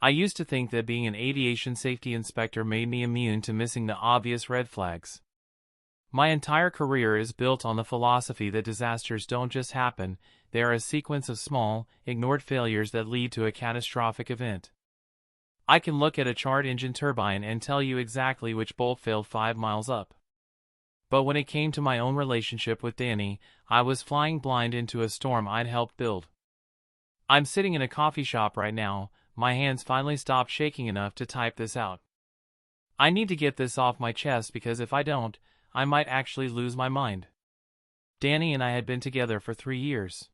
I used to think that being an aviation safety inspector made me immune to missing the obvious red flags. My entire career is built on the philosophy that disasters don't just happen, they are a sequence of small, ignored failures that lead to a catastrophic event. I can look at a charred engine turbine and tell you exactly which bolt failed 5 miles up. But when it came to my own relationship with Danny, I was flying blind into a storm I'd helped build. I'm sitting in a coffee shop right now, my hands finally stopped shaking enough to type this out. I need to get this off my chest because if I don't, I might actually lose my mind. Danny and I had been together for 3 years.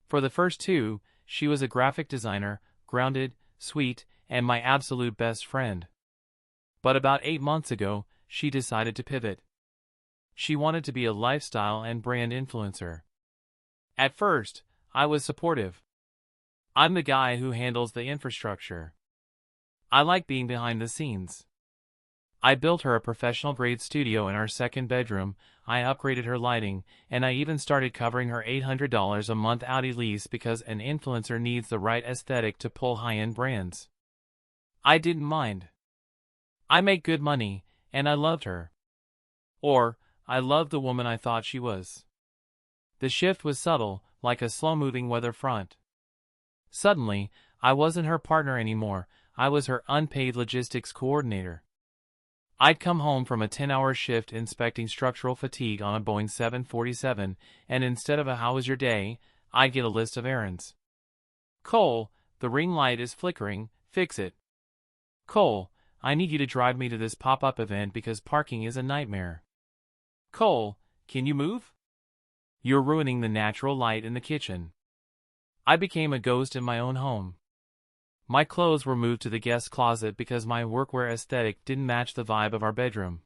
For the first 2, she was a graphic designer, grounded, sweet, and my absolute best friend. But about 8 months ago, she decided to pivot. She wanted to be a lifestyle and brand influencer. At first, I was supportive. I'm the guy who handles the infrastructure. I like being behind the scenes. I built her a professional-grade studio in our second bedroom, I upgraded her lighting, and I even started covering her $800 a month Audi lease because an influencer needs the right aesthetic to pull high-end brands. I didn't mind. I make good money, and I loved her. Or, I loved the woman I thought she was. The shift was subtle, like a slow-moving weather front. Suddenly, I wasn't her partner anymore, I was her unpaid logistics coordinator. I'd come home from a 10-hour shift inspecting structural fatigue on a Boeing 747, and instead of a "how was your day," I'd get a list of errands. Cole, the ring light is flickering, fix it. Cole, I need you to drive me to this pop-up event because parking is a nightmare. Cole, can you move? You're ruining the natural light in the kitchen. I became a ghost in my own home. My clothes were moved to the guest closet because my workwear aesthetic didn't match the vibe of our bedroom.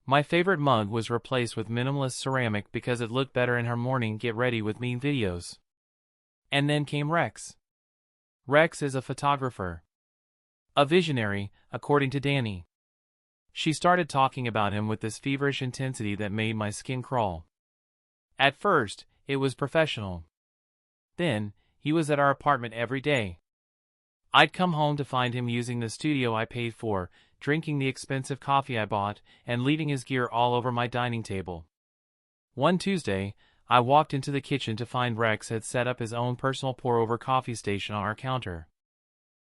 My favorite mug was replaced with minimalist ceramic because it looked better in her morning get ready with me videos. And then came Rex. Rex is a photographer. A visionary, according to Danny. She started talking about him with this feverish intensity that made my skin crawl. At first, it was professional. Then, he was at our apartment every day. I'd come home to find him using the studio I paid for, drinking the expensive coffee I bought, and leaving his gear all over my dining table. One Tuesday, I walked into the kitchen to find Rex had set up his own personal pour-over coffee station on our counter.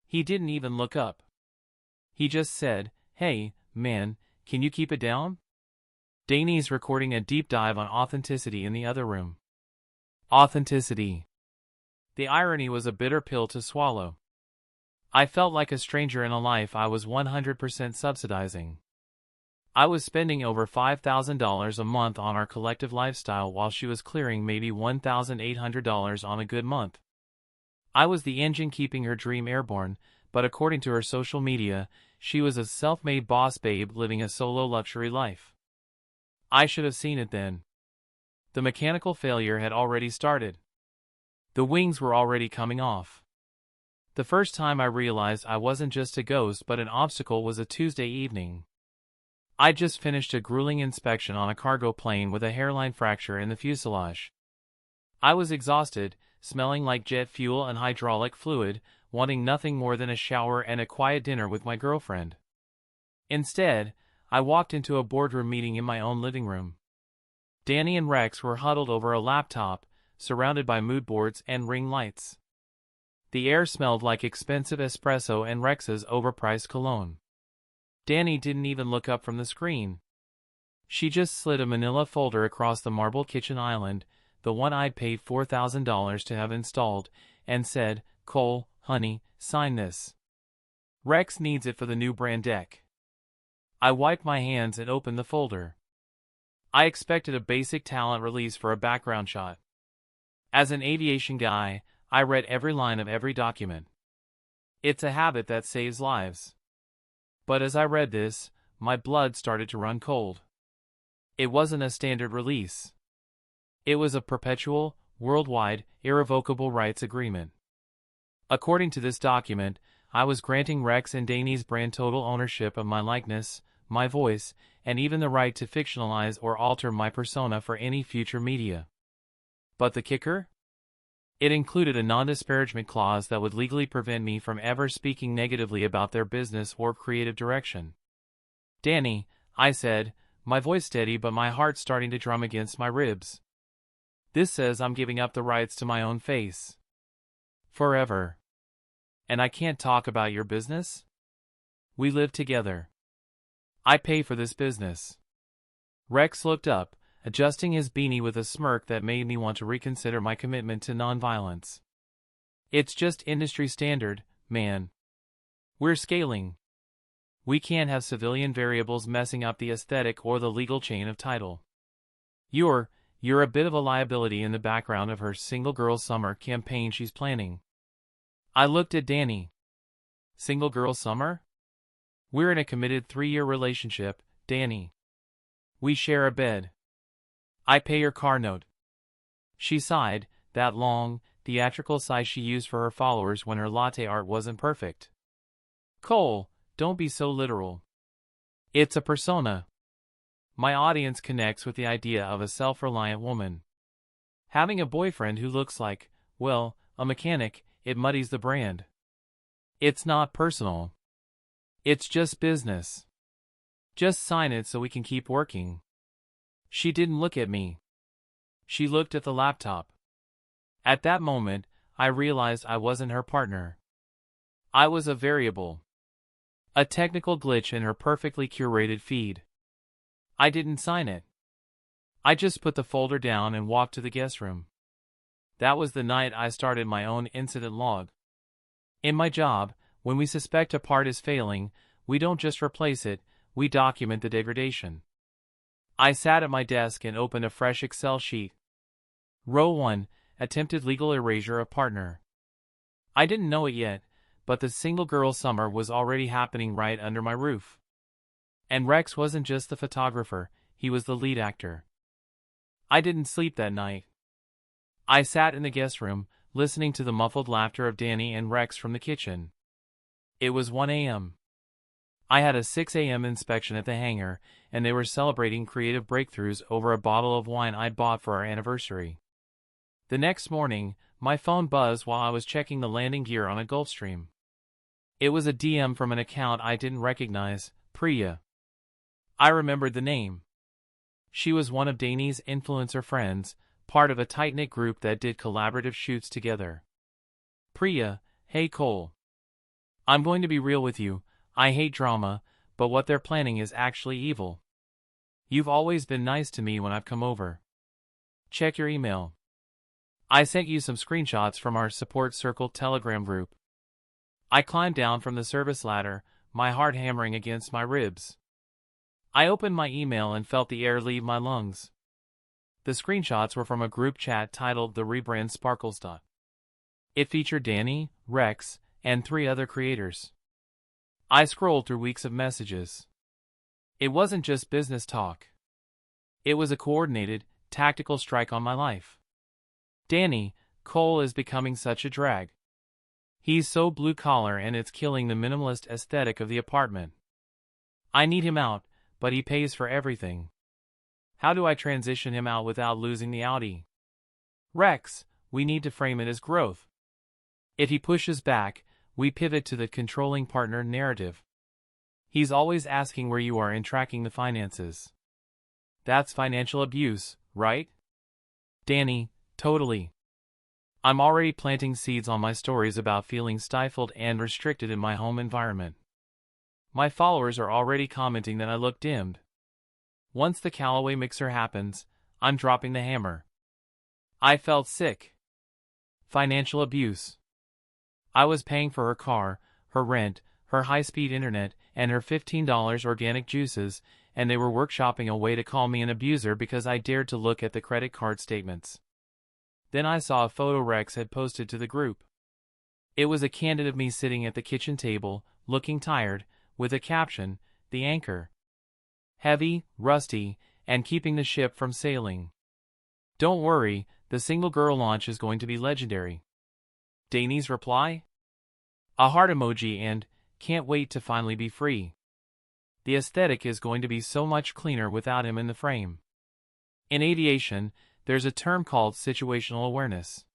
He didn't even look up. He just said, "Hey, man, can you keep it down?" Danny's recording a deep dive on authenticity in the other room. Authenticity. The irony was a bitter pill to swallow. I felt like a stranger in a life I was 100% subsidizing. I was spending over $5,000 a month on our collective lifestyle while she was clearing maybe $1,800 on a good month. I was the engine keeping her dream airborne, but according to her social media, she was a self-made boss babe living a solo luxury life. I should have seen it then. The mechanical failure had already started. The wings were already coming off. The first time I realized I wasn't just a ghost but an obstacle was a Tuesday evening. I'd just finished a grueling inspection on a cargo plane with a hairline fracture in the fuselage. I was exhausted, smelling like jet fuel and hydraulic fluid, wanting nothing more than a shower and a quiet dinner with my girlfriend. Instead, I walked into a boardroom meeting in my own living room. Danny and Rex were huddled over a laptop, surrounded by mood boards and ring lights. The air smelled like expensive espresso and Rex's overpriced cologne. Danny didn't even look up from the screen. She just slid a manila folder across the marble kitchen island, the one I'd paid $4,000 to have installed, and said, "Cole, honey, sign this. Rex needs it for the new brand deck." I wiped my hands and opened the folder. I expected a basic talent release for a background shot. As an aviation guy, I read every line of every document. It's a habit that saves lives. But as I read this, my blood started to run cold. It wasn't a standard release. It was a perpetual, worldwide, irrevocable rights agreement. According to this document, I was granting Rex and Danny's brand total ownership of my likeness, my voice, and even the right to fictionalize or alter my persona for any future media. But the kicker? It included a non-disparagement clause that would legally prevent me from ever speaking negatively about their business or creative direction. "Danny," I said, my voice steady but my heart starting to drum against my ribs. "This says I'm giving up the rights to my own face. Forever. And I can't talk about your business? We live together. I pay for this business." Rex looked up, adjusting his beanie with a smirk that made me want to reconsider my commitment to nonviolence. "It's just industry standard, man. We're scaling. We can't have civilian variables messing up the aesthetic or the legal chain of title. You're a bit of a liability in the background of her single girl summer campaign she's planning." I looked at Danny. "Single girl summer? We're in a committed 3-year relationship, Danny. We share a bed. I pay your car note." She sighed, that long, theatrical sigh she used for her followers when her latte art wasn't perfect. "Cole, don't be so literal. It's a persona. My audience connects with the idea of a self-reliant woman. Having a boyfriend who looks like, well, a mechanic, it muddies the brand. It's not personal. It's just business. Just sign it so we can keep working." She didn't look at me. She looked at the laptop. At that moment, I realized I wasn't her partner. I was a variable. A technical glitch in her perfectly curated feed. I didn't sign it. I just put the folder down and walked to the guest room. That was the night I started my own incident log. In my job, when we suspect a part is failing, we don't just replace it, we document the degradation. I sat at my desk and opened a fresh Excel sheet. Row 1, attempted legal erasure of partner. I didn't know it yet, but the single girl summer was already happening right under my roof. And Rex wasn't just the photographer, he was the lead actor. I didn't sleep that night. I sat in the guest room, listening to the muffled laughter of Danny and Rex from the kitchen. It was 1 a.m. I had a 6 a.m. inspection at the hangar, and they were celebrating creative breakthroughs over a bottle of wine I'd bought for our anniversary. The next morning, my phone buzzed while I was checking the landing gear on a Gulfstream. It was a DM from an account I didn't recognize, Priya. I remembered the name. She was one of Danny's influencer friends, part of a tight-knit group that did collaborative shoots together. "Priya, hey Cole. I'm going to be real with you, I hate drama, but what they're planning is actually evil. You've always been nice to me when I've come over. Check your email. I sent you some screenshots from our support circle Telegram group." I climbed down from the service ladder, my heart hammering against my ribs. I opened my email and felt the air leave my lungs. The screenshots were from a group chat titled The Rebrand Sparkles. It featured Danny, Rex, and 3 other creators. I scrolled through weeks of messages. It wasn't just business talk. It was a coordinated, tactical strike on my life. "Danny, Cole is becoming such a drag. He's so blue-collar and it's killing the minimalist aesthetic of the apartment. I need him out, but he pays for everything. How do I transition him out without losing the Audi? Rex, we need to frame it as growth. If he pushes back, we pivot to the controlling partner narrative. He's always asking where you are in tracking the finances. That's financial abuse, right? Danny, totally. I'm already planting seeds on my stories about feeling stifled and restricted in my home environment. My followers are already commenting that I look dimmed. Once the Callaway mixer happens, I'm dropping the hammer." I felt sick. Financial abuse. I was paying for her car, her rent, her high-speed internet, and her $15 organic juices, and they were workshopping a way to call me an abuser because I dared to look at the credit card statements. Then I saw a photo Rex had posted to the group. It was a candid of me sitting at the kitchen table, looking tired, with a caption, "The anchor. Heavy, rusty, and keeping the ship from sailing. Don't worry, the single girl launch is going to be legendary." Danny's reply? A heart emoji and, "Can't wait to finally be free. The aesthetic is going to be so much cleaner without him in the frame." In aviation, there's a term called situational awareness.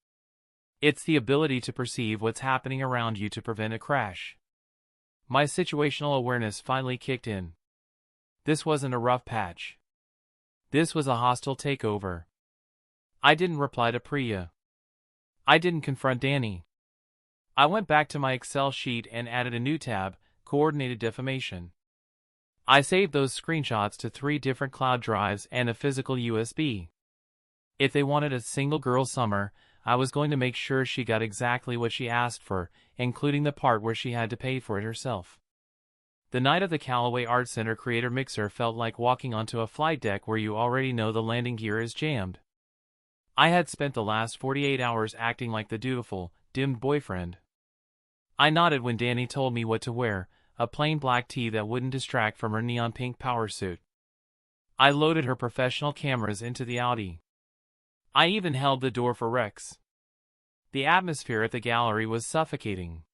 It's the ability to perceive what's happening around you to prevent a crash. My situational awareness finally kicked in. This wasn't a rough patch. This was a hostile takeover. I didn't reply to Priya. I didn't confront Danny. I went back to my Excel sheet and added a new tab, Coordinated Defamation. I saved those screenshots to 3 different cloud drives and a physical USB. If they wanted a single girl summer, I was going to make sure she got exactly what she asked for, including the part where she had to pay for it herself. The night of the Callaway Art Center Creator Mixer felt like walking onto a flight deck where you already know the landing gear is jammed. I had spent the last 48 hours acting like the dutiful, dimmed boyfriend. I nodded when Danny told me what to wear, a plain black tee that wouldn't distract from her neon pink power suit. I loaded her professional cameras into the Audi. I even held the door for Rex. The atmosphere at the gallery was suffocating.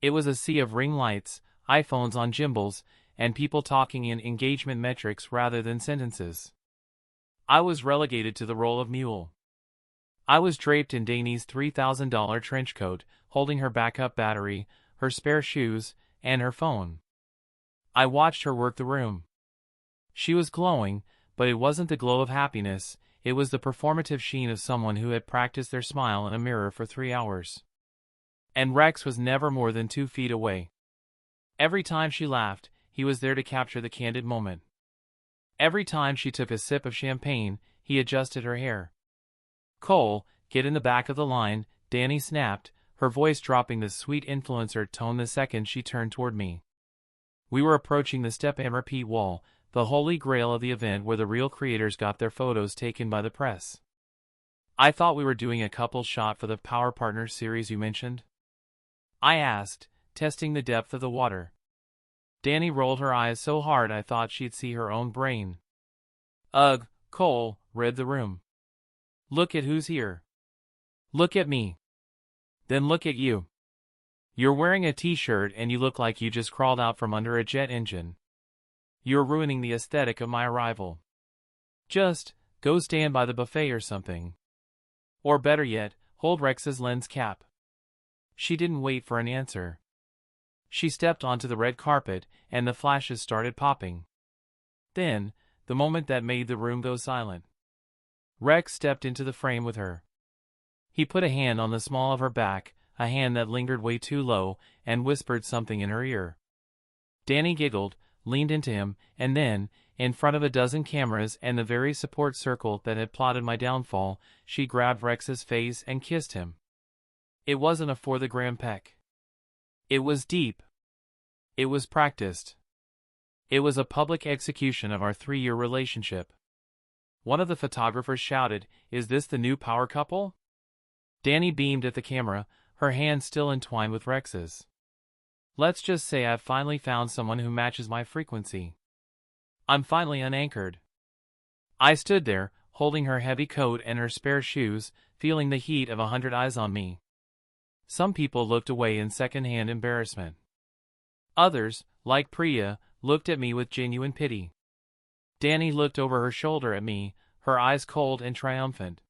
It was a sea of ring lights, iPhones on gimbals, and people talking in engagement metrics rather than sentences. I was relegated to the role of mule. I was draped in Danny's $3,000 trench coat, holding her backup battery, her spare shoes, and her phone. I watched her work the room. She was glowing, but it wasn't the glow of happiness, it was the performative sheen of someone who had practiced their smile in a mirror for 3 hours. And Rex was never more than 2 feet away. Every time she laughed, he was there to capture the candid moment. Every time she took a sip of champagne, he adjusted her hair. "Cole, get in the back of the line," Danny snapped, her voice dropping the sweet influencer tone the second she turned toward me. We were approaching the step and repeat wall, the holy grail of the event where the real creators got their photos taken by the press. "I thought we were doing a couple shot for the Power Partners series you mentioned?" I asked, testing the depth of the water. Danny rolled her eyes so hard I thought she'd see her own brain. "Ugh, Cole," read the room. "Look at who's here. Look at me. Then look at you. You're wearing a t-shirt and you look like you just crawled out from under a jet engine. You're ruining the aesthetic of my arrival. Just go stand by the buffet or something. Or better yet, hold Rex's lens cap." She didn't wait for an answer. She stepped onto the red carpet, and the flashes started popping. Then, the moment that made the room go silent. Rex stepped into the frame with her. He put a hand on the small of her back, a hand that lingered way too low, and whispered something in her ear. Danny giggled, leaned into him, and then, in front of a dozen cameras and the very support circle that had plotted my downfall, she grabbed Rex's face and kissed him. It wasn't a for-the-gram peck. It was deep. It was practiced. It was a public execution of our 3-year relationship. One of the photographers shouted, "Is this the new power couple?" Danny beamed at the camera, her hand still entwined with Rex's. "Let's just say I've finally found someone who matches my frequency. I'm finally unanchored." I stood there, holding her heavy coat and her spare shoes, feeling the heat of 100 eyes on me. Some people looked away in second-hand embarrassment. Others, like Priya, looked at me with genuine pity. Danny looked over her shoulder at me, her eyes cold and triumphant.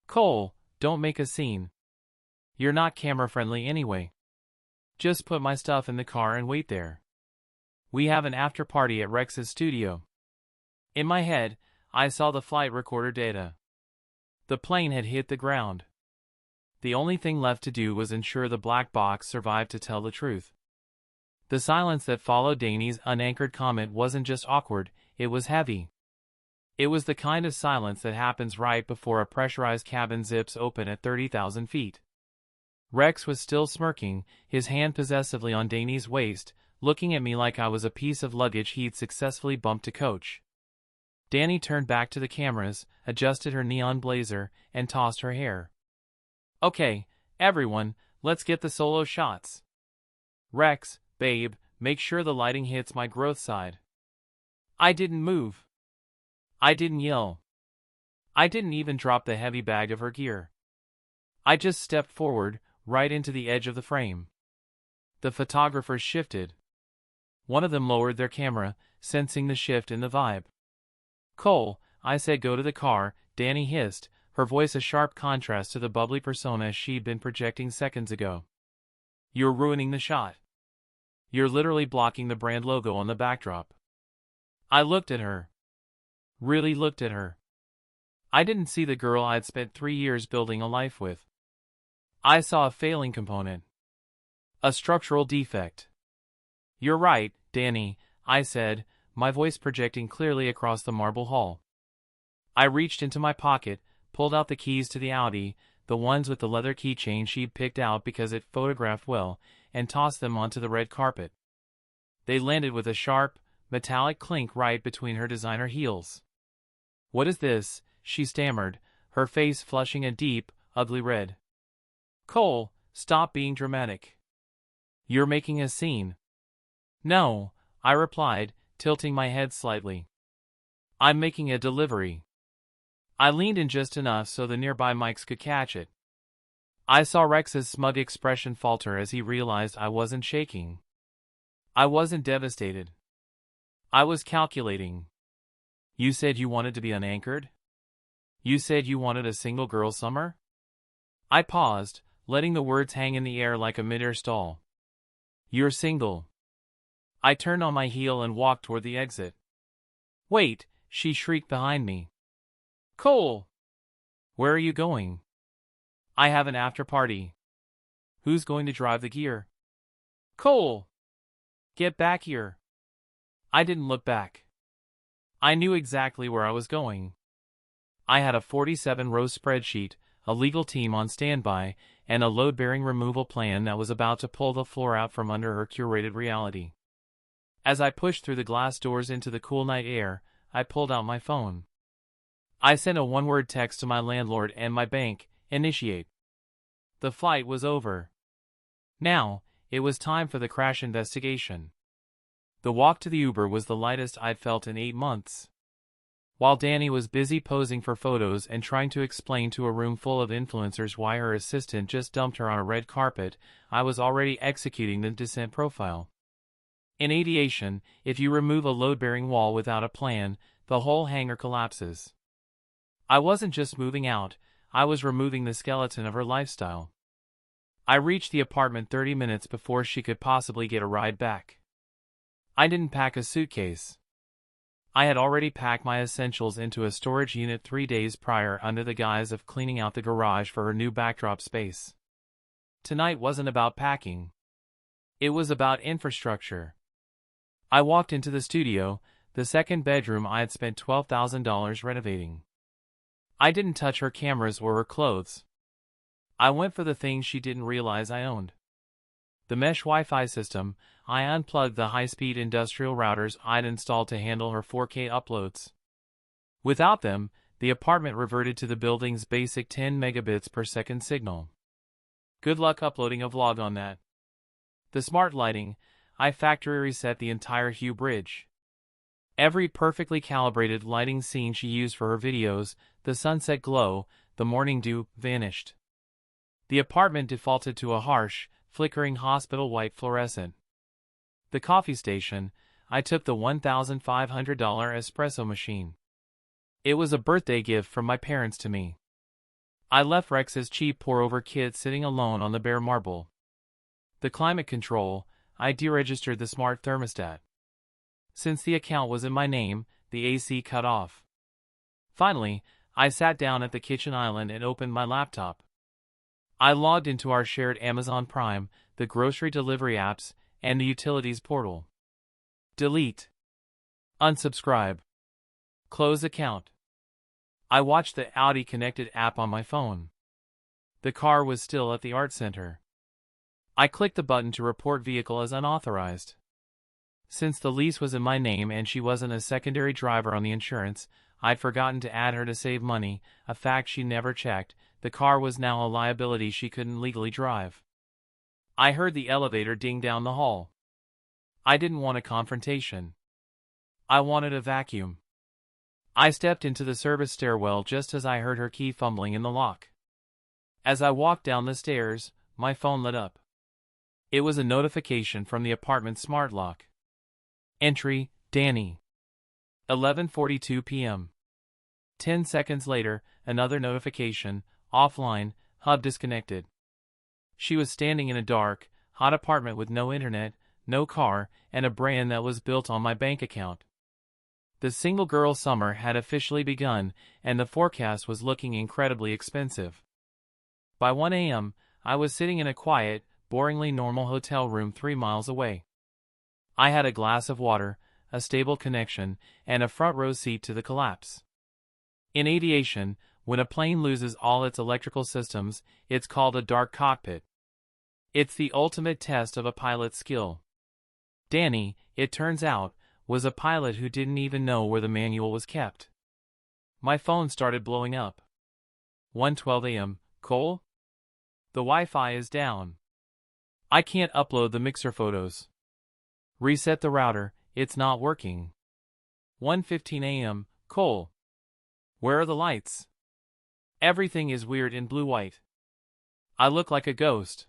"Cole, don't make a scene. You're not camera-friendly anyway. Just put my stuff in the car and wait there. We have an after-party at Rex's studio." In my head, I saw the flight recorder data. The plane had hit the ground. The only thing left to do was ensure the black box survived to tell the truth. The silence that followed Danny's unanchored comment wasn't just awkward, it was heavy. It was the kind of silence that happens right before a pressurized cabin zips open at 30,000 feet. Rex was still smirking, his hand possessively on Danny's waist, looking at me like I was a piece of luggage he'd successfully bumped to coach. Danny turned back to the cameras, adjusted her neon blazer, and tossed her hair. "Okay, everyone, let's get the solo shots. Rex, babe, make sure the lighting hits my growth side." I didn't move. I didn't yell. I didn't even drop the heavy bag of her gear. I just stepped forward, right into the edge of the frame. The photographers shifted. One of them lowered their camera, sensing the shift in the vibe. "Cole," I said, "go to the car," Danny hissed, her voice a sharp contrast to the bubbly persona she'd been projecting seconds ago. "You're ruining the shot. You're literally blocking the brand logo on the backdrop." I looked at her. Really looked at her. I didn't see the girl I'd spent 3 years building a life with. I saw a failing component. A structural defect. "You're right, Danny," I said, my voice projecting clearly across the marble hall. I reached into my pocket, pulled out the keys to the Audi, the ones with the leather keychain she'd picked out because it photographed well, and tossed them onto the red carpet. They landed with a sharp, metallic clink right between her designer heels. "What is this?" she stammered, her face flushing a deep, ugly red. "Cole, stop being dramatic. You're making a scene." "No," I replied, tilting my head slightly. "I'm making a delivery." I leaned in just enough so the nearby mics could catch it. I saw Rex's smug expression falter as he realized I wasn't shaking. I wasn't devastated. I was calculating. "You said you wanted to be unanchored? You said you wanted a single girl summer?" I paused, letting the words hang in the air like a mid-air stall. "You're single." I turned on my heel and walked toward the exit. "Wait," she shrieked behind me. "Cole! Where are you going?" "I have an after-party." "Who's going to drive the gear?" "Cole! Get back here." I didn't look back. I knew exactly where I was going. I had a 47-row spreadsheet, a legal team on standby, and a load-bearing removal plan that was about to pull the floor out from under her curated reality. As I pushed through the glass doors into the cool night air, I pulled out my phone. I sent a one-word text to my landlord and my bank, "Initiate." The flight was over. Now, it was time for the crash investigation. The walk to the Uber was the lightest I'd felt in 8 months. While Danny was busy posing for photos and trying to explain to a room full of influencers why her assistant just dumped her on a red carpet, I was already executing the descent profile. In aviation, if you remove a load-bearing wall without a plan, the whole hangar collapses. I wasn't just moving out, I was removing the skeleton of her lifestyle. I reached the apartment 30 minutes before she could possibly get a ride back. I didn't pack a suitcase. I had already packed my essentials into a storage unit 3 days prior under the guise of cleaning out the garage for her new backdrop space. Tonight wasn't about packing. It was about infrastructure. I walked into the studio, the second bedroom I had spent $12,000 renovating. I didn't touch her cameras or her clothes. I went for the things she didn't realize I owned. The mesh Wi-Fi system. I unplugged the high-speed industrial routers I'd installed to handle her 4K uploads. Without them, the apartment reverted to the building's basic 10 megabits per second signal. Good luck uploading a vlog on that. The smart lighting. I factory reset the entire Hue bridge. Every perfectly calibrated lighting scene she used for her videos, the sunset glow, the morning dew, vanished. The apartment defaulted to a harsh, flickering hospital white fluorescent. The coffee station. I took the $1,500 espresso machine. It was a birthday gift from my parents to me. I left Rex's cheap pour-over kit sitting alone on the bare marble. The climate control. I deregistered the smart thermostat. Since the account was in my name, the AC cut off. Finally, I sat down at the kitchen island and opened my laptop. I logged into our shared Amazon Prime, the grocery delivery apps, and the utilities portal. Delete. Unsubscribe. Close account. I watched the Audi Connected app on my phone. The car was still at the art center. I clicked the button to report vehicle as unauthorized. Since the lease was in my name and she wasn't a secondary driver on the insurance, I'd forgotten to add her to save money, a fact she never checked. The car was now a liability she couldn't legally drive. I heard the elevator ding down the hall. I didn't want a confrontation. I wanted a vacuum. I stepped into the service stairwell just as I heard her key fumbling in the lock. As I walked down the stairs, my phone lit up. It was a notification from the apartment smart lock. Entry, Danny. 11:42 p.m. 10 seconds later, another notification, offline, hub disconnected. She was standing in a dark, hot apartment with no internet, no car, and a brand that was built on my bank account. The single girl summer had officially begun, and the forecast was looking incredibly expensive. By 1 a.m., I was sitting in a quiet, boringly normal hotel room 3 miles away. I had a glass of water, a stable connection, and a front row seat to the collapse. In aviation, when a plane loses all its electrical systems, it's called a dark cockpit. It's the ultimate test of a pilot's skill. Danny, it turns out, was a pilot who didn't even know where the manual was kept. My phone started blowing up. 1:12 a.m. Cole? The Wi-Fi is down. I can't upload the mixer photos. Reset the router, it's not working. 1:15 a.m. Cole. Where are the lights? Everything is weird in blue-white. I look like a ghost.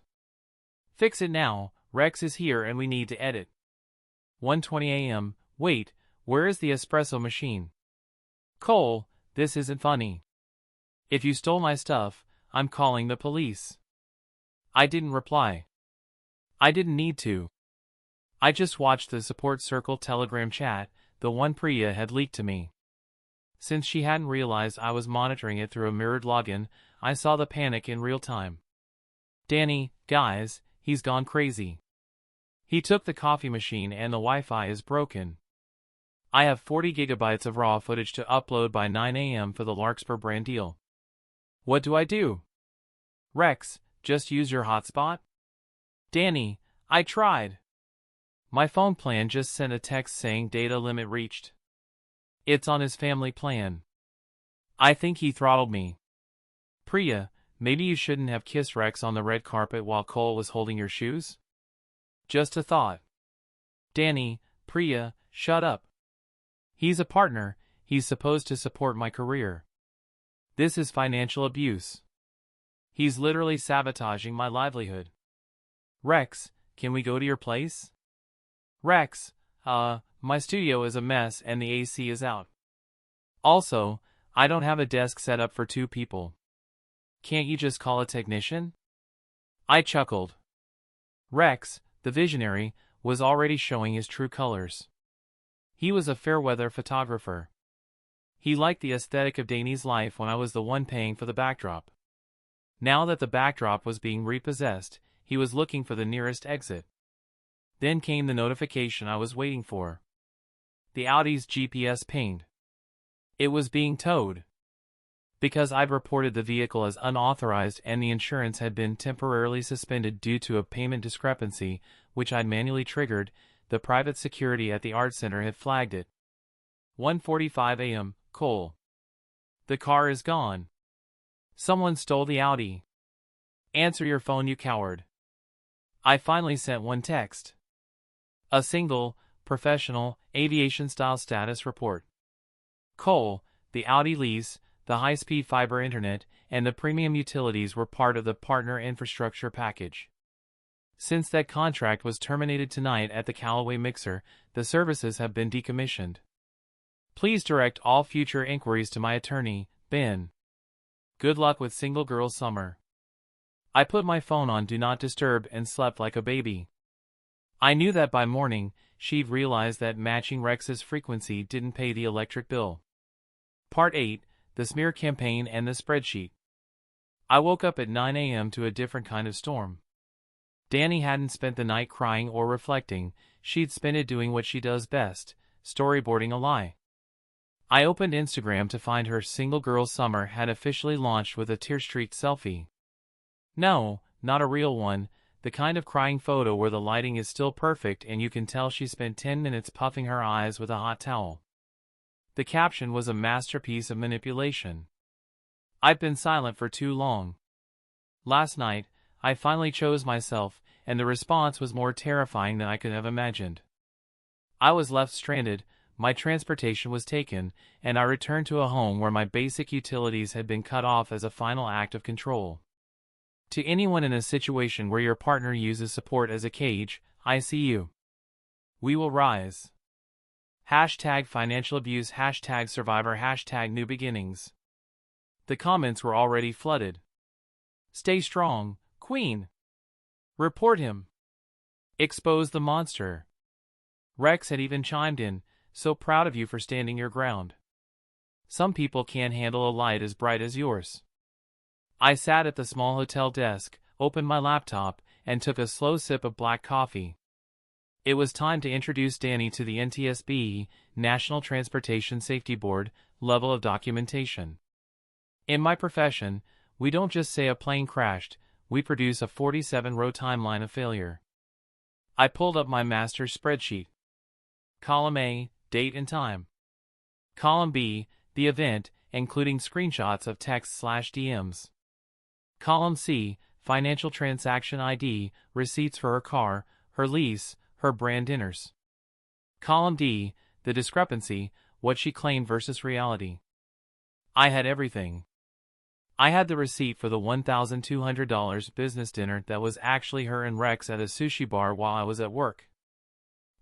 Fix it now, Rex is here and we need to edit. 1:20 a.m. Wait, where is the espresso machine? Cole, this isn't funny. If you stole my stuff, I'm calling the police. I didn't reply. I didn't need to. I just watched the support circle Telegram chat, the one Priya had leaked to me. Since she hadn't realized I was monitoring it through a mirrored login, I saw the panic in real time. Danny, guys, he's gone crazy. He took the coffee machine and the Wi-Fi is broken. I have 40 gigabytes of raw footage to upload by 9 a.m. for the Larkspur brand deal. What do I do? Rex, just use your hotspot? Danny, I tried. My phone plan just sent a text saying data limit reached. It's on his family plan. I think he throttled me. Priya, maybe you shouldn't have kissed Rex on the red carpet while Cole was holding your shoes? Just a thought. Danny, Priya, shut up. He's a partner, he's supposed to support my career. This is financial abuse. He's literally sabotaging my livelihood. Rex, can we go to your place? Rex, my studio is a mess and the AC is out. Also, I don't have a desk set up for 2 people. Can't you just call a technician? I chuckled. Rex, the visionary, was already showing his true colors. He was a fair-weather photographer. He liked the aesthetic of Danny's life when I was the one paying for the backdrop. Now that the backdrop was being repossessed, he was looking for the nearest exit. Then came the notification I was waiting for. The Audi's GPS pinged. It was being towed. Because I'd reported the vehicle as unauthorized and the insurance had been temporarily suspended due to a payment discrepancy, which I'd manually triggered, the private security at the art center had flagged it. 1:45 a.m. Cole. The car is gone. Someone stole the Audi. Answer your phone, you coward. I finally sent one text. A single, professional, aviation-style status report. Cole, the Audi lease, the high-speed fiber internet, and the premium utilities were part of the partner infrastructure package. Since that contract was terminated tonight at the Callaway Mixer, the services have been decommissioned. Please direct all future inquiries to my attorney, Ben. Good luck with single girl summer. I put my phone on Do Not Disturb and slept like a baby. I knew that by morning, she'd realized that matching Rex's frequency didn't pay the electric bill. Part 8, the smear campaign and the spreadsheet. I woke up at 9 a.m. to a different kind of storm. Danny hadn't spent the night crying or reflecting, she'd spent it doing what she does best, storyboarding a lie. I opened Instagram to find her single girl summer had officially launched with a tear-streaked selfie. No, not a real one, the kind of crying photo where the lighting is still perfect and you can tell she spent 10 minutes puffing her eyes with a hot towel. The caption was a masterpiece of manipulation. I've been silent for too long. Last night, I finally chose myself, and the response was more terrifying than I could have imagined. I was left stranded, my transportation was taken, and I returned to a home where my basic utilities had been cut off as a final act of control. To anyone in a situation where your partner uses support as a cage, I see you. We will rise. #financial abuse #survivor #new beginnings. The comments were already flooded. Stay strong, Queen. Report him. Expose the monster. Rex had even chimed in, so proud of you for standing your ground. Some people can't handle a light as bright as yours. I sat at the small hotel desk, opened my laptop, and took a slow sip of black coffee. It was time to introduce Danny to the NTSB, National Transportation Safety Board, level of documentation. In my profession, we don't just say a plane crashed, we produce a 47-row timeline of failure. I pulled up my master's spreadsheet. Column A, date and time. Column B, the event, including screenshots of text/DMs. Column C, financial transaction ID, receipts for her car, her lease, her brand dinners. Column D, the discrepancy, what she claimed versus reality. I had everything. I had the receipt for the $1,200 business dinner that was actually her and Rex at a sushi bar while I was at work.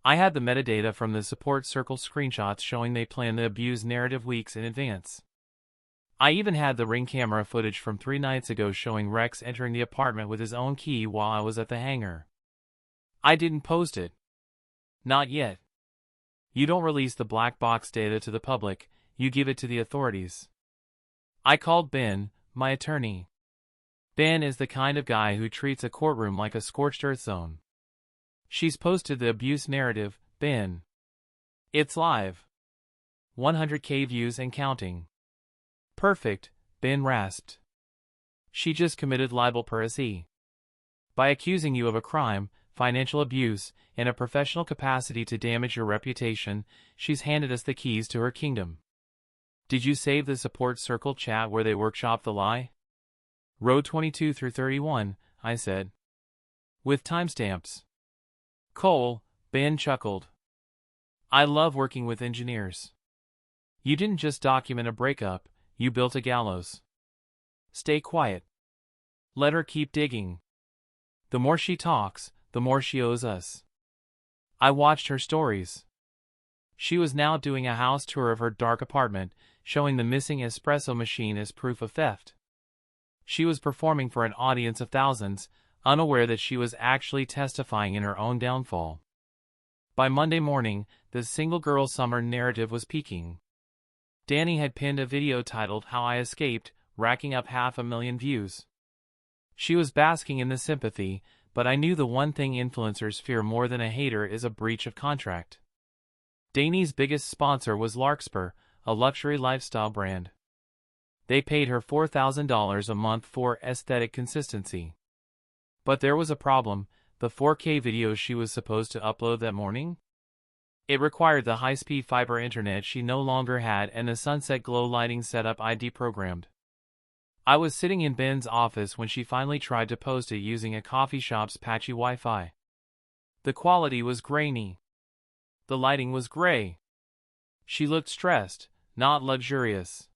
I had the metadata from the support circle screenshots showing they planned the abuse narrative weeks in advance. I even had the Ring camera footage from 3 nights ago showing Rex entering the apartment with his own key while I was at the hangar. I didn't post it. Not yet. You don't release the black box data to the public, you give it to the authorities. I called Ben, my attorney. Ben is the kind of guy who treats a courtroom like a scorched earth zone. She's posted the abuse narrative, Ben. It's live. 100K views and counting. Perfect, Ben rasped. She just committed libel per se. By accusing you of a crime, financial abuse, in a professional capacity to damage your reputation, she's handed us the keys to her kingdom. Did you save the support circle chat where they workshop the lie? Row 22 through 31, I said. With timestamps. Cole, Ben chuckled. I love working with engineers. You didn't just document a breakup, you built a gallows. Stay quiet. Let her keep digging. The more she talks, the more she owes us. I watched her stories. She was now doing a house tour of her dark apartment, showing the missing espresso machine as proof of theft. She was performing for an audience of thousands, unaware that she was actually testifying in her own downfall. By Monday morning, the single-girl summer narrative was peaking. Danny had pinned a video titled How I Escaped, racking up 500,000 views. She was basking in the sympathy, but I knew the one thing influencers fear more than a hater is a breach of contract. Danny's biggest sponsor was Larkspur, a luxury lifestyle brand. They paid her $4,000 a month for aesthetic consistency. But there was a problem, the 4K videos she was supposed to upload that morning? It required the high-speed fiber internet she no longer had and the sunset glow lighting setup I deprogrammed. I was sitting in Ben's office when she finally tried to post it using a coffee shop's patchy Wi-Fi. The quality was grainy. The lighting was gray. She looked stressed, not luxurious.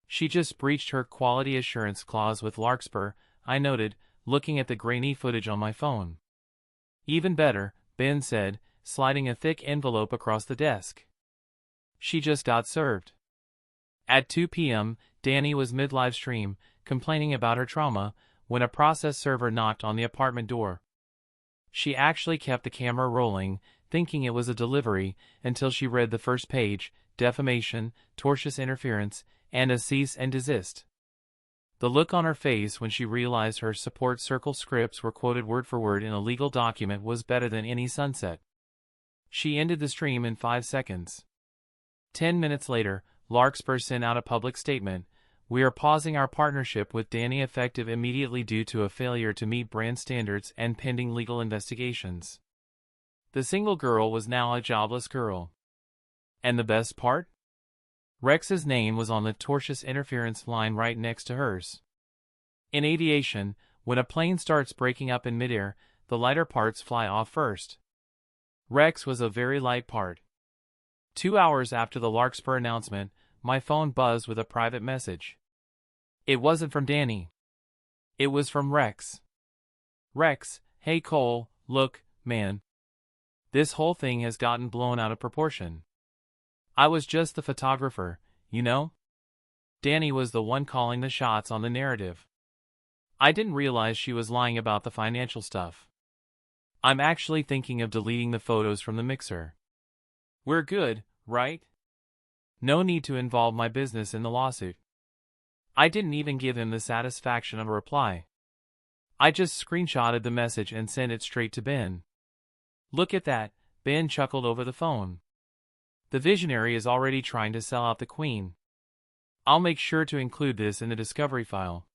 She just breached her quality assurance clause with Larkspur, I noted, looking at the grainy footage on my phone. Even better, Ben said, sliding a thick envelope across the desk. She just got served. At 2 p.m., Danny was mid-live stream, complaining about her trauma, when a process server knocked on the apartment door. She actually kept the camera rolling, thinking it was a delivery, until she read the first page, defamation, tortious interference, and a cease and desist. The look on her face when she realized her support circle scripts were quoted word for word in a legal document was better than any sunset. She ended the stream in 5 seconds. 10 minutes later, Larkspur sent out a public statement. We are pausing our partnership with Danny effective immediately due to a failure to meet brand standards and pending legal investigations. The single girl was now a jobless girl. And the best part? Rex's name was on the tortious interference line right next to hers. In aviation, when a plane starts breaking up in midair, the lighter parts fly off first. Rex was a very light part. 2 hours after the Larkspur announcement, my phone buzzed with a private message. It wasn't from Danny. It was from Rex. Rex, hey Cole, look, man. This whole thing has gotten blown out of proportion. I was just the photographer, you know? Danny was the one calling the shots on the narrative. I didn't realize she was lying about the financial stuff. I'm actually thinking of deleting the photos from the mixer. We're good, right? No need to involve my business in the lawsuit. I didn't even give him the satisfaction of a reply. I just screenshotted the message and sent it straight to Ben. Look at that, Ben chuckled over the phone. The visionary is already trying to sell out the Queen. I'll make sure to include this in the discovery file.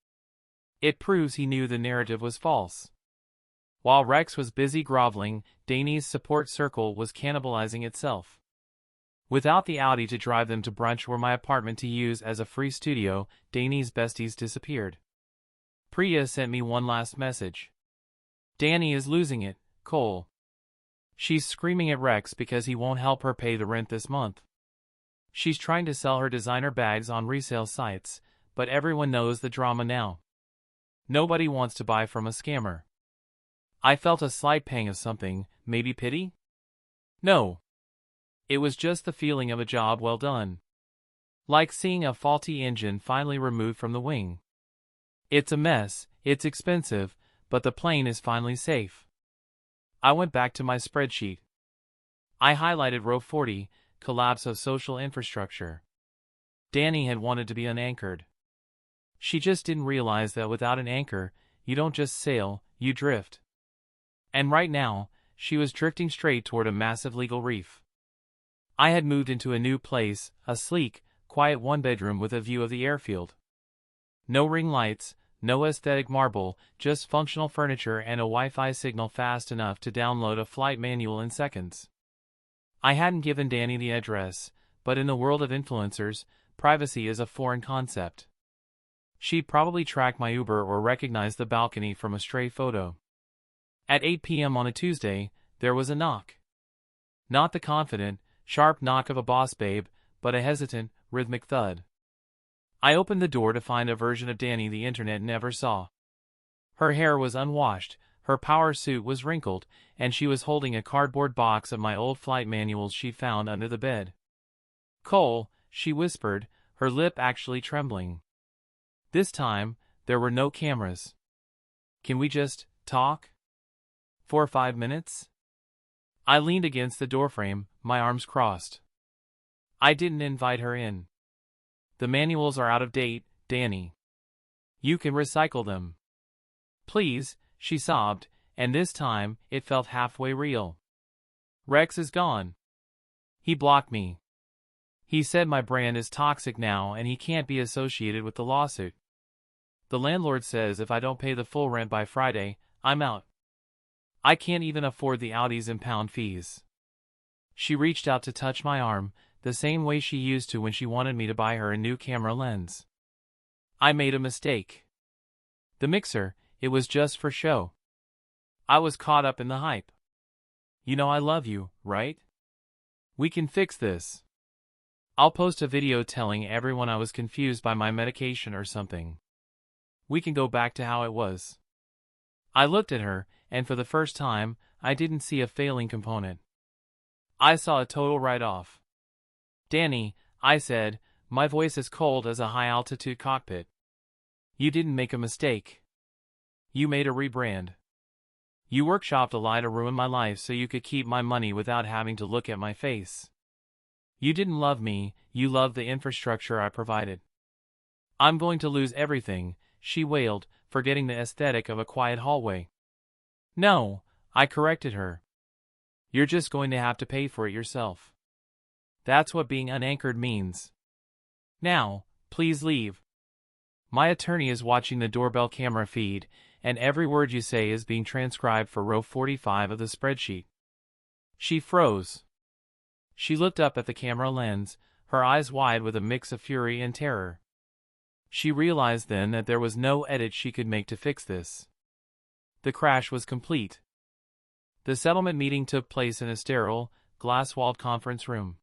It proves he knew the narrative was false. While Rex was busy groveling, Danny's support circle was cannibalizing itself. Without the Audi to drive them to brunch or my apartment to use as a free studio, Danny's besties disappeared. Priya sent me one last message. Danny is losing it, Cole. She's screaming at Rex because he won't help her pay the rent this month. She's trying to sell her designer bags on resale sites, but everyone knows the drama now. Nobody wants to buy from a scammer. I felt a slight pang of something, maybe pity? No. It was just the feeling of a job well done. Like seeing a faulty engine finally removed from the wing. It's a mess, it's expensive, but the plane is finally safe. I went back to my spreadsheet. I highlighted row 40, collapse of social infrastructure. Danny had wanted to be unanchored. She just didn't realize that without an anchor, you don't just sail, you drift. And right now, she was drifting straight toward a massive legal reef. I had moved into a new place, a sleek, quiet one-bedroom with a view of the airfield. No ring lights, no aesthetic marble, just functional furniture and a Wi-Fi signal fast enough to download a flight manual in seconds. I hadn't given Danny the address, but in the world of influencers, privacy is a foreign concept. She'd probably track my Uber or recognize the balcony from a stray photo. At 8 p.m. on a Tuesday, there was a knock. Not the confident, sharp knock of a boss babe, but a hesitant, rhythmic thud. I opened the door to find a version of Danny the internet never saw. Her hair was unwashed, her power suit was wrinkled, and she was holding a cardboard box of my old flight manuals she'd found under the bed. Cole, she whispered, her lip actually trembling. This time, there were no cameras. Can we just talk? For 5 minutes? I leaned against the doorframe, my arms crossed. I didn't invite her in. The manuals are out of date, Danny. You can recycle them. Please, she sobbed, and this time, it felt halfway real. Rex is gone. He blocked me. He said my brand is toxic now and he can't be associated with the lawsuit. The landlord says if I don't pay the full rent by Friday, I'm out. I can't even afford the Audi's impound fees. She reached out to touch my arm, the same way she used to when she wanted me to buy her a new camera lens. I made a mistake. The mixer, it was just for show. I was caught up in the hype. You know I love you, right? We can fix this. I'll post a video telling everyone I was confused by my medication or something. We can go back to how it was. I looked at her, and for the first time, I didn't see a failing component. I saw a total write-off. Danny, I said, my voice as cold as a high-altitude cockpit. You didn't make a mistake. You made a rebrand. You workshopped a lie to ruin my life so you could keep my money without having to look at my face. You didn't love me, you loved the infrastructure I provided. I'm going to lose everything, she wailed, forgetting the aesthetic of a quiet hallway. No, I corrected her. You're just going to have to pay for it yourself. That's what being unanchored means. Now, please leave. My attorney is watching the doorbell camera feed, and every word you say is being transcribed for row 45 of the spreadsheet. She froze. She looked up at the camera lens, her eyes wide with a mix of fury and terror. She realized then that there was no edit she could make to fix this. The crash was complete. The settlement meeting took place in a sterile, glass-walled conference room.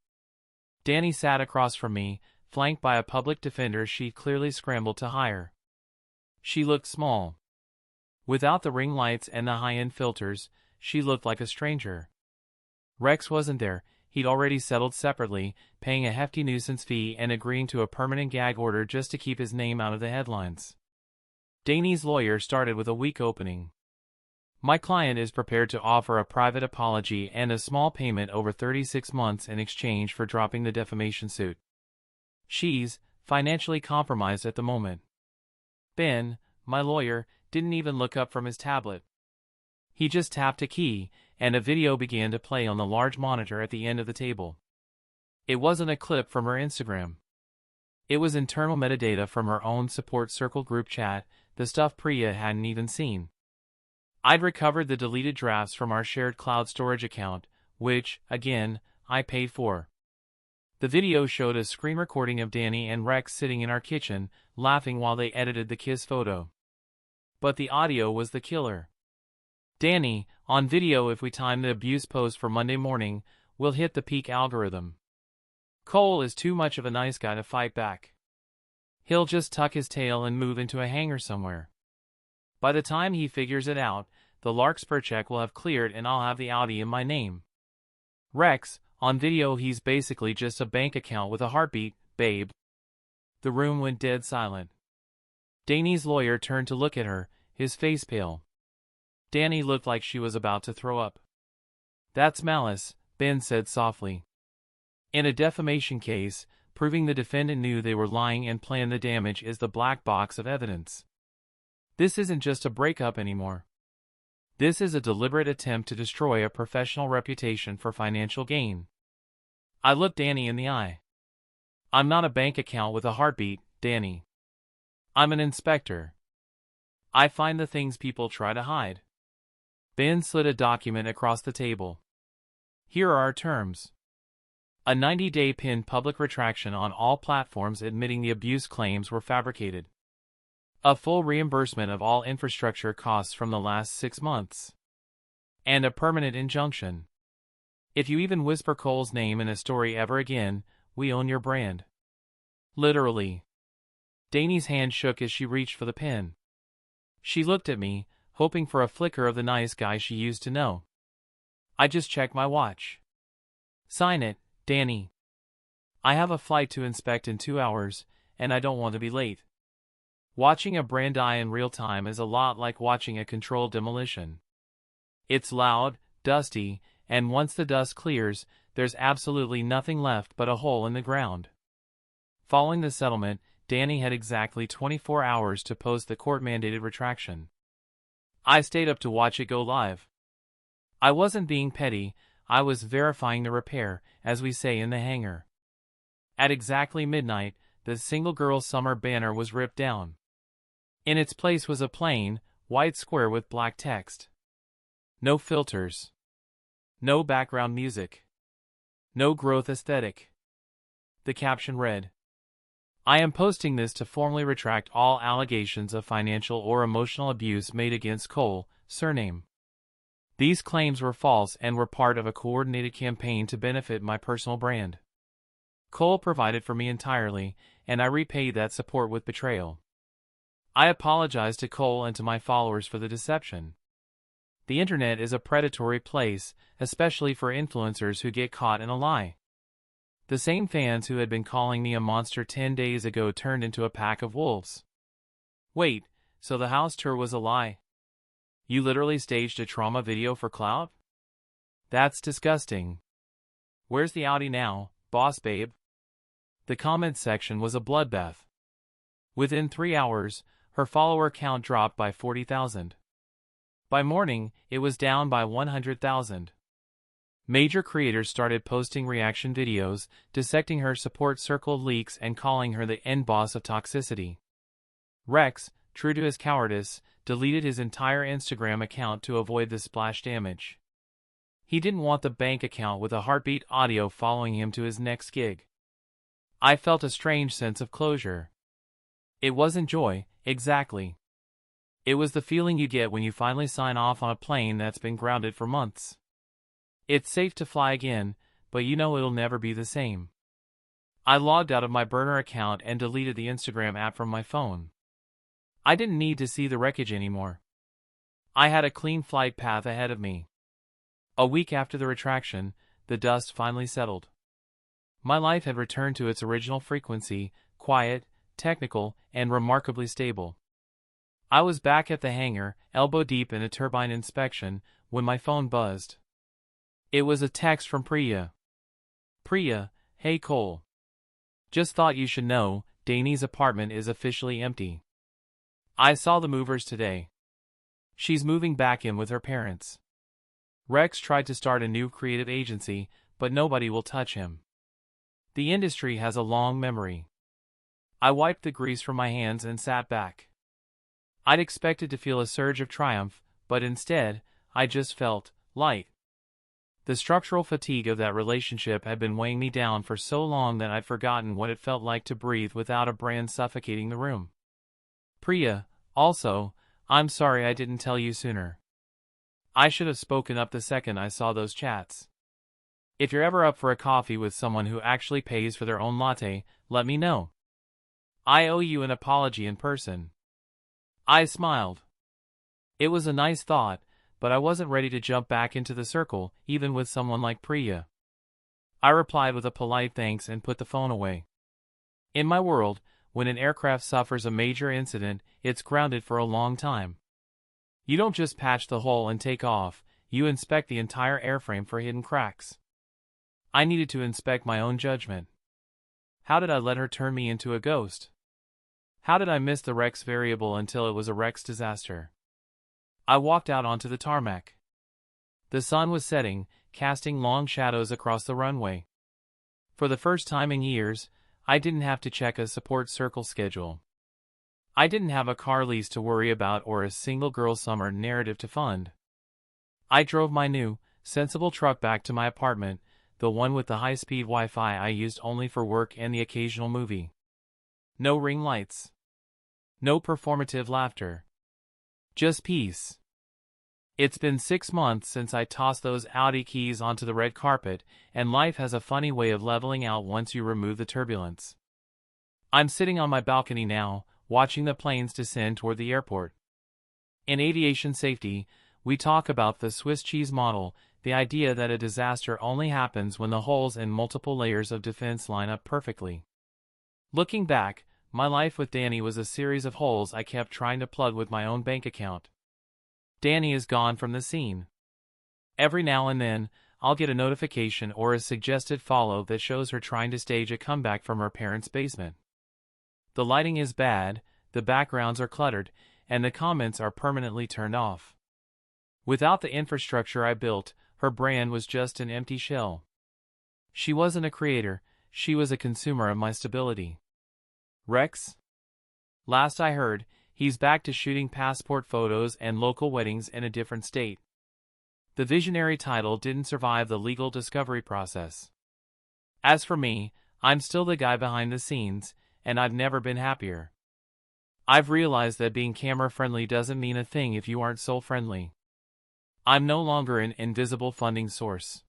Danny sat across from me, flanked by a public defender she'd clearly scrambled to hire. She looked small. Without the ring lights and the high-end filters, she looked like a stranger. Rex wasn't there, he'd already settled separately, paying a hefty nuisance fee and agreeing to a permanent gag order just to keep his name out of the headlines. Danny's lawyer started with a weak opening. My client is prepared to offer a private apology and a small payment over 36 months in exchange for dropping the defamation suit. She's financially compromised at the moment. Ben, my lawyer, didn't even look up from his tablet. He just tapped a key, and a video began to play on the large monitor at the end of the table. It wasn't a clip from her Instagram. It was internal metadata from her own support circle group chat, the stuff Priya hadn't even seen. I'd recovered the deleted drafts from our shared cloud storage account, which, again, I paid for. The video showed a screen recording of Danny and Rex sitting in our kitchen, laughing while they edited the kiss photo. But the audio was the killer. Danny, on video if we time the abuse post for Monday morning, will hit the peak algorithm. Cole is too much of a nice guy to fight back. He'll just tuck his tail and move into a hangar somewhere. By the time he figures it out, the Larkspur check will have cleared and I'll have the Audi in my name. Rex, on video he's basically just a bank account with a heartbeat, babe. The room went dead silent. Danny's lawyer turned to look at her, his face pale. Danny looked like she was about to throw up. That's malice, Ben said softly. In a defamation case, proving the defendant knew they were lying and planned the damage is the black box of evidence. This isn't just a breakup anymore. This is a deliberate attempt to destroy a professional reputation for financial gain. I looked Danny in the eye. I'm not a bank account with a heartbeat, Danny. I'm an inspector. I find the things people try to hide. Ben slid a document across the table. Here are our terms. A 90-day pinned public retraction on all platforms admitting the abuse claims were fabricated. A full reimbursement of all infrastructure costs from the last 6 months. And a permanent injunction. If you even whisper Cole's name in a story ever again, we own your brand. Literally. Danny's hand shook as she reached for the pen. She looked at me, hoping for a flicker of the nice guy she used to know. I just checked my watch. Sign it, Danny. I have a flight to inspect in 2 hours, and I don't want to be late. Watching a brand die in real time is a lot like watching a controlled demolition. It's loud, dusty, and once the dust clears, there's absolutely nothing left but a hole in the ground. Following the settlement, Danny had exactly 24 hours to post the court-mandated retraction. I stayed up to watch it go live. I wasn't being petty, I was verifying the repair, as we say in the hangar. At exactly midnight, the single girl summer banner was ripped down. In its place was a plain, white square with black text. No filters. No background music. No growth aesthetic. The caption read, I am posting this to formally retract all allegations of financial or emotional abuse made against Cole, surname. These claims were false and were part of a coordinated campaign to benefit my personal brand. Cole provided for me entirely, and I repaid that support with betrayal. I apologize to Cole and to my followers for the deception. The internet is a predatory place, especially for influencers who get caught in a lie. The same fans who had been calling me a monster 10 days ago turned into a pack of wolves. Wait, so the house tour was a lie? You literally staged a trauma video for clout? That's disgusting. Where's the Audi now, boss babe? The comments section was a bloodbath. Within 3 hours, her follower count dropped by 40,000. By morning, it was down by 100,000. Major creators started posting reaction videos, dissecting her support circle leaks and calling her the end boss of toxicity. Rex, true to his cowardice, deleted his entire Instagram account to avoid the splash damage. He didn't want the bank account with a heartbeat audio following him to his next gig. I felt a strange sense of closure. It wasn't joy, exactly. It was the feeling you get when you finally sign off on a plane that's been grounded for months. It's safe to fly again, but you know it'll never be the same. I logged out of my burner account and deleted the Instagram app from my phone. I didn't need to see the wreckage anymore. I had a clean flight path ahead of me. A week after the retraction, the dust finally settled. My life had returned to its original frequency, quiet, technical, and remarkably stable. I was back at the hangar, elbow deep in a turbine inspection, when my phone buzzed. It was a text from Priya. Priya, hey Cole. Just thought you should know, Dani's apartment is officially empty. I saw the movers today. She's moving back in with her parents. Rex tried to start a new creative agency, but nobody will touch him. The industry has a long memory. I wiped the grease from my hands and sat back. I'd expected to feel a surge of triumph, but instead, I just felt light. The structural fatigue of that relationship had been weighing me down for so long that I'd forgotten what it felt like to breathe without a brand suffocating the room. Priya, also, I'm sorry I didn't tell you sooner. I should have spoken up the second I saw those chats. If you're ever up for a coffee with someone who actually pays for their own latte, let me know. I owe you an apology in person. I smiled. It was a nice thought, but I wasn't ready to jump back into the circle, even with someone like Priya. I replied with a polite thanks and put the phone away. In my world, when an aircraft suffers a major incident, it's grounded for a long time. You don't just patch the hole and take off, you inspect the entire airframe for hidden cracks. I needed to inspect my own judgment. How did I let her turn me into a ghost? How did I miss the Rex variable until it was a Rex disaster? I walked out onto the tarmac. The sun was setting, casting long shadows across the runway. For the first time in years, I didn't have to check a support circle schedule. I didn't have a car lease to worry about or a single girl summer narrative to fund. I drove my new, sensible truck back to my apartment, the one with the high-speed Wi-Fi I used only for work and the occasional movie. No ring lights. No performative laughter. Just peace. It's been 6 months since I tossed those Audi keys onto the red carpet, and life has a funny way of leveling out once you remove the turbulence. I'm sitting on my balcony now, watching the planes descend toward the airport. In aviation safety, we talk about the Swiss cheese model, the idea that a disaster only happens when the holes in multiple layers of defense line up perfectly. Looking back, my life with Dani was a series of holes I kept trying to plug with my own bank account. Dani is gone from the scene. Every now and then, I'll get a notification or a suggested follow that shows her trying to stage a comeback from her parents' basement. The lighting is bad, the backgrounds are cluttered, and the comments are permanently turned off. Without the infrastructure I built, her brand was just an empty shell. She wasn't a creator, she was a consumer of my stability. Rex? Last I heard, he's back to shooting passport photos and local weddings in a different state. The visionary title didn't survive the legal discovery process. As for me, I'm still the guy behind the scenes, and I've never been happier. I've realized that being camera-friendly doesn't mean a thing if you aren't soul-friendly. I'm no longer an invisible funding source.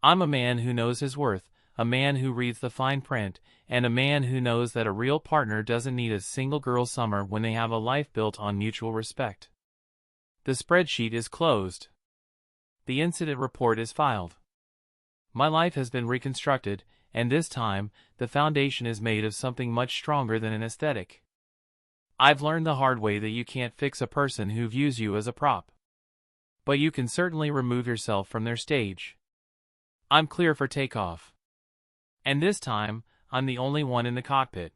I'm a man who knows his worth, a man who reads the fine print, and a man who knows that a real partner doesn't need a single girl summer when they have a life built on mutual respect. The spreadsheet is closed. The incident report is filed. My life has been reconstructed, and this time, the foundation is made of something much stronger than an aesthetic. I've learned the hard way that you can't fix a person who views you as a prop. But you can certainly remove yourself from their stage. I'm clear for takeoff. And this time, I'm the only one in the cockpit.